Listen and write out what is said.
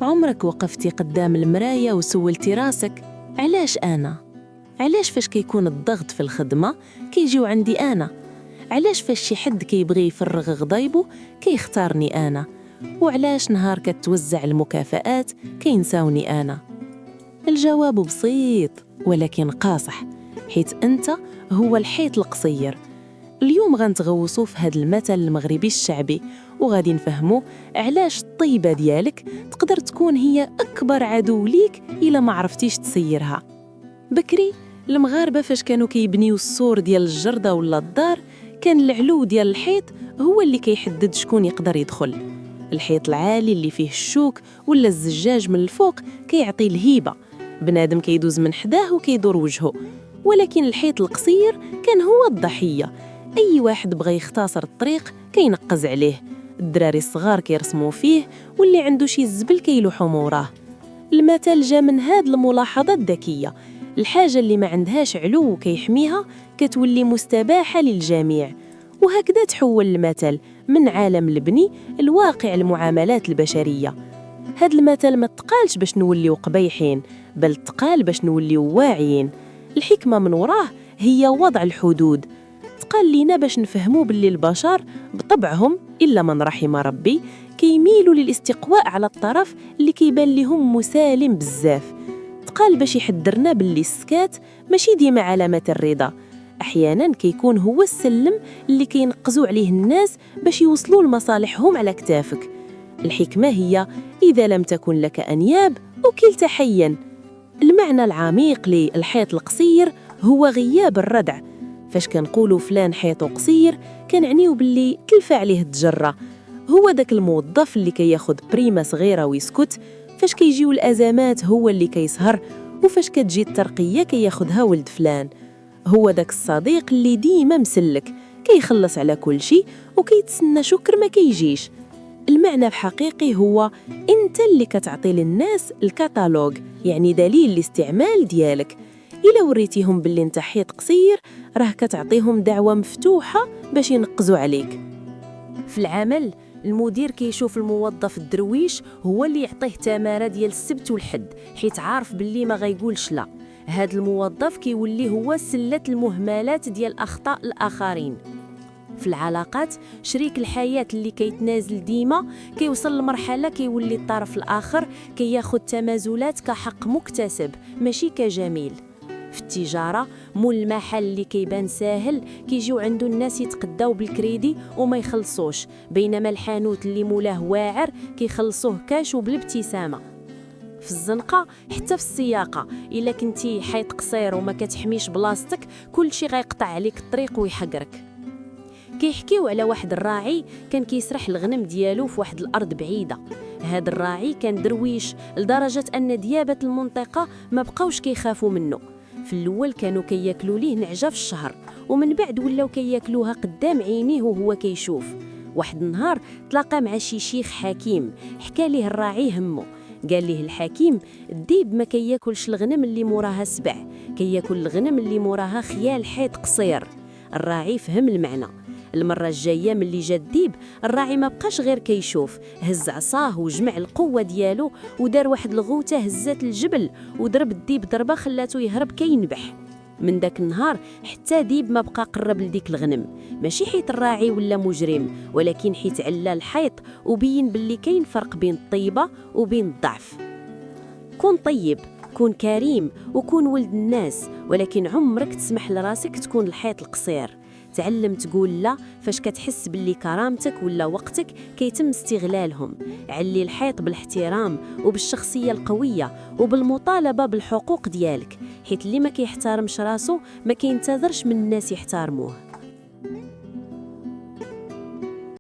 عمرك وقفتي قدام المراية وسولتي راسك علاش أنا؟ علاش فاش كيكون الضغط في الخدمة كيجيو عندي أنا؟ علاش فاش شي حد كيبغي يفرغ غضايبو كيختارني أنا؟ وعلاش نهار كتوزع المكافآت كينساوني أنا؟ الجواب بسيط ولكن قاصح، حيت أنت هو الحيط القصير. اليوم غنتغوصوا في هذا المثل المغربي الشعبي وغادي نفهموا علاش الطيبة ديالك تقدر تكون هي أكبر عدو ليك إلا ما عرفتيش تسيرها. بكري المغاربة فاش كانوا كيبنيو السور ديال الجردة ولا الدار، كان العلو ديال الحيط هو اللي كيحدد شكون يقدر يدخل. الحيط العالي اللي فيه الشوك ولا الزجاج من الفوق كيعطي الهيبة، بنادم كيدوز من حداه وكيدور وجهه. ولكن الحيط القصير كان هو الضحية، أي واحد بغى يختصر الطريق كينقز عليه، الدراري الصغار كيرسموا فيه واللي عنده شي الزبل كيلوحوا موراه. المثل جا من هاد الملاحظة الذكية، الحاجة اللي ما عندهاش علو كيحميها كتولي مستباحة للجميع. وهكذا تحول المثل من عالم البني الواقع المعاملات البشرية. هاد المثل ما تقالش باش نوليو قبيحين، بل تقال باش نوليو واعيين. الحكمة من وراه هي وضع الحدود، تقال لينا باش نفهموا باللي البشر بطبعهم إلا من رحم ربي كيميلوا للاستقواء على الطرف اللي كيبان لهم مسالم بزاف. تقال باش يحذرنا باللي السكات ماشي ديما علامة الرضا، أحياناً كيكون هو السلم اللي كينقزوا عليه الناس باش يوصلوا لمصالحهم على كتافك. الحكمة هي إذا لم تكن لك أنياب أكلت حياً. المعنى العميق للحيط القصير هو غياب الردع. فاش كنقولوا فلان حيطو قصير كنعنيو باللي تلفى عليه التجرة، هو داك الموظف اللي كياخد بريمة صغيرة ويسكت، فاش كيجيو الأزمات هو اللي كيسهر، وفاش كتجي الترقية كياخدها ولد فلان. هو داك الصديق اللي ديما مسلك كيخلص على كل شيء وكيتسنى شكر ما كيجيش. المعنى بحقيقي هو انت اللي كتعطي للناس الكتالوج، يعني دليل الاستعمال ديالك. إلا وريتيهم باللي انت حيط قصير راه كتعطيهم دعوة مفتوحة باش ينقزوا عليك. في العمل المدير كيشوف الموظف الدرويش هو اللي يعطيه تمارة ديال السبت والحد، حيت عارف باللي ما غيقولش لا. هاد الموظف كيولي هو سلة المهملات ديال أخطاء الآخرين. في العلاقات شريك الحياة اللي كيتنازل ديما كيوصل لمرحلة كيولي الطرف الآخر كياخد تمازلات كحق مكتسب ماشي كجميل. في التجارة مول المحل اللي كيبان ساهل كيجيو عنده الناس يتقداو بالكريدي وما يخلصوش، بينما الحانوت اللي مولاه واعر كيخلصوه كاش وبالابتسامة. في الزنقة حتى في السياقة، إلا كنتي حيط قصير وما كتحميش بلاصتك كل شي غيقطع عليك الطريق ويحقرك. كيحكيو على واحد الراعي كان كيسرح الغنم ديالو في واحد الأرض بعيدة. هذا الراعي كان درويش لدرجة أن ديابة المنطقة ما بقاوش كيخافوا منه. في الأول كانوا كياكلوا ليه نعجة في الشهر، ومن بعد ولاو كياكلوها قدام عينيه وهو كيشوف. واحد النهار تلاقى مع شي شيخ حكيم، حكى ليه الراعي همه. قال ليه الحكيم الديب ما كياكلش الغنم اللي موراها سبع، كياكل الغنم اللي موراها خيال حيط قصير. الراعي فهم المعنى. المرة الجاية ملي جا الديب الراعي ما بقاش غير كيشوف، هز عصاه وجمع القوة ديالو ودار واحد الغوتة هزات الجبل وضرب الديب ضربة خلاتو يهرب كينبح. من داك النهار حتى ديب ما بقى قرب لديك الغنم، ماشي حيت الراعي ولا مجرم، ولكن حيت علا الحيط وبين باللي كاين فرق بين الطيبة وبين الضعف. كون طيب، كون كريم وكون ولد الناس، ولكن عمرك تسمح لراسك تكون الحيط القصير. تعلم تقول لا فاش كتحس باللي كرامتك ولا وقتك كيتم استغلالهم. علي الحيط بالاحترام وبالشخصية القوية وبالمطالبة بالحقوق ديالك، حيت اللي ما كيحترمش راسو ما كينتظرش من الناس يحترموه.